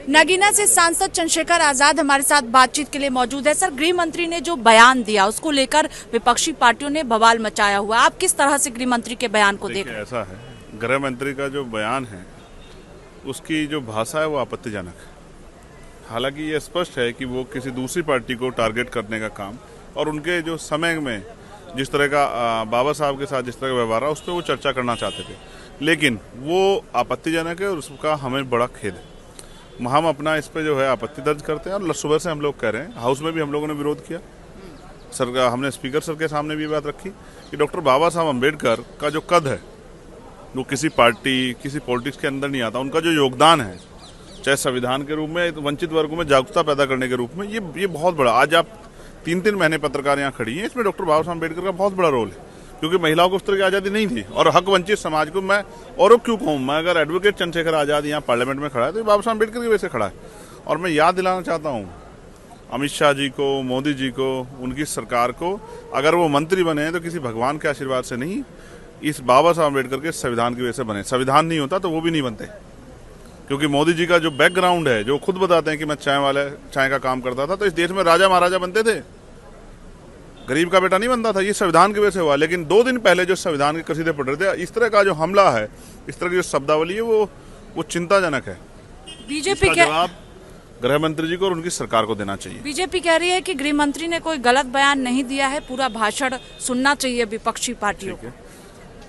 नगीना से सांसद चंद्रशेखर आजाद हमारे साथ बातचीत के लिए मौजूद है। सर, गृह मंत्री ने जो बयान दिया उसको लेकर विपक्षी पार्टियों ने बवाल मचाया हुआ, आप किस तरह से गृह मंत्री के बयान को देख रहे हैं? ऐसा है, गृह मंत्री का जो बयान है उसकी जो भाषा है वो आपत्तिजनक है। हालांकि ये स्पष्ट है कि वो किसी दूसरी पार्टी को टारगेट करने का काम और उनके जो समय में जिस तरह का बाबा साहब के साथ जिस तरह का व्यवहार रहा उस पर वो चर्चा करना चाहते थे, लेकिन वो आपत्तिजनक है और उसका हमें बड़ा खेद है। हम अपना इस पे जो है आपत्ति दर्ज करते हैं और सुबह से हम लोग कह रहे हैं, हाउस में भी हम लोगों ने विरोध किया। सर, हमने स्पीकर सर के सामने भी बात रखी कि डॉक्टर बाबा साहब अम्बेडकर का जो कद है वो किसी पार्टी किसी पॉलिटिक्स के अंदर नहीं आता। उनका जो योगदान है, चाहे संविधान के रूप में, वंचित वर्गों में जागरूकता पैदा करने के रूप में, ये बहुत बड़ा। आज आप 3-3 महीने पत्रकार यहाँ खड़ी हैं, इसमें डॉक्टर बाबा साहब अम्बेडकर का बहुत बड़ा रोल है, क्योंकि महिलाओं को उस तरह की आज़ादी नहीं थी और हक वंचित समाज को मैं और क्यों कहूँ, मैं अगर एडवोकेट चंद्रशेखर आजाद यहाँ पार्लियामेंट में खड़ा है तो बाबा साहब अम्बेडकर की वजह से खड़ा है। और मैं याद दिलाना चाहता हूँ अमित शाह जी को, मोदी जी को, उनकी सरकार को, अगर वो मंत्री बने तो किसी भगवान के आशीर्वाद से नहीं, इस बाबा साहब अम्बेडकर के संविधान की वजह से बने। संविधान नहीं होता तो वो भी नहीं बनते, क्योंकि मोदी जी का जो बैकग्राउंड है, जो खुद बताते हैं कि मैं चाय का काम करता था, तो इस देश में राजा महाराजा बनते थे, गरीब का बेटा नहीं बनता था। ये संविधान की वजह से हुआ। लेकिन 2 दिन पहले जो संविधान के कसीदे पढ़ रहे थे, इस तरह का जो हमला है, इस तरह की जो शब्दावली है, वो चिंताजनक है। बीजेपी के जवाब गृह मंत्री जी को और उनकी सरकार को देना चाहिए। बीजेपी कह रही है कि गृह मंत्री ने कोई गलत बयान नहीं दिया है, पूरा भाषण सुनना चाहिए विपक्षी पार्टियों को।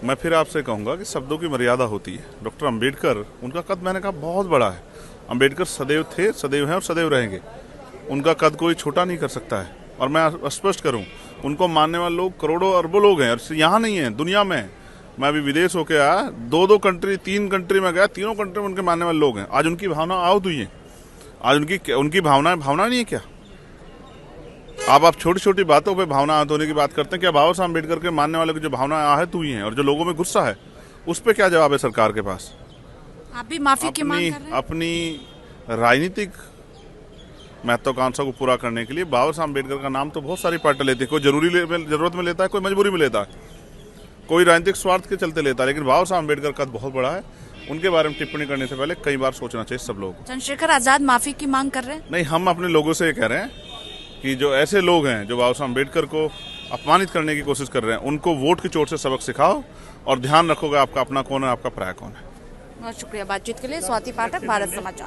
मैं फिर आपसे कहूंगा कि शब्दों की मर्यादा होती है। डॉक्टर अंबेडकर, उनका कद मैंने कहा बहुत बड़ा है। अंबेडकर सदैव थे, सदैव हैं और सदैव रहेंगे। उनका कद कोई छोटा नहीं कर सकता है। और मैं स्पष्ट करूं, उनको मानने वाले लोग करोड़ों अरबों लोग हैं, और यहाँ नहीं है, दुनिया में। मैं अभी विदेश होके आया, 2 कंट्री 3 कंट्री में गया, तीनों कंट्री में उनके मानने वाले लोग हैं। आज उनकी भावना आहत हुई है। आज उनकी भावना नहीं है क्या? आप छोटी छोटी बातों पे भावना आहत होने की बात करते हैं। क्या बाबा साहब अम्बेडकर के मानने वाले की जो भावना आहत हुई है और जो लोगों में गुस्सा है, उस पर क्या जवाब है सरकार के पास? आप भी माफी की मांग कर रहे हैं? अपनी राजनीतिक महत्वाकांक्षा को पूरा करने के लिए बाबा साहब अम्बेडकर का नाम तो बहुत सारी पार्टी लेती है। कोई जरूरत में लेता है, कोई मजबूरी में लेता है, कोई राजनीतिक स्वार्थ के चलते लेता है। लेकिन बाबा साहब अम्बेडकर का बहुत बड़ा है। उनके बारे में टिप्पणी करने से पहले कई बार सोचना चाहिए सब लोगों को। चंद्रशेखर आजाद माफी की मांग कर रहे हैं? नहीं, हम अपने लोगों से ये कह रहे हैं कि जो ऐसे लोग हैं जो बाबा साहब अम्बेडकर को अपमानित करने की कोशिश कर रहे हैं, उनको वोट की चोट से सबक सिखाओ और ध्यान रखोगे आपका अपना कौन है, आपका पराया कौन है। बहुत शुक्रिया बातचीत के लिए। स्वाति पाठक, भारत समाचार।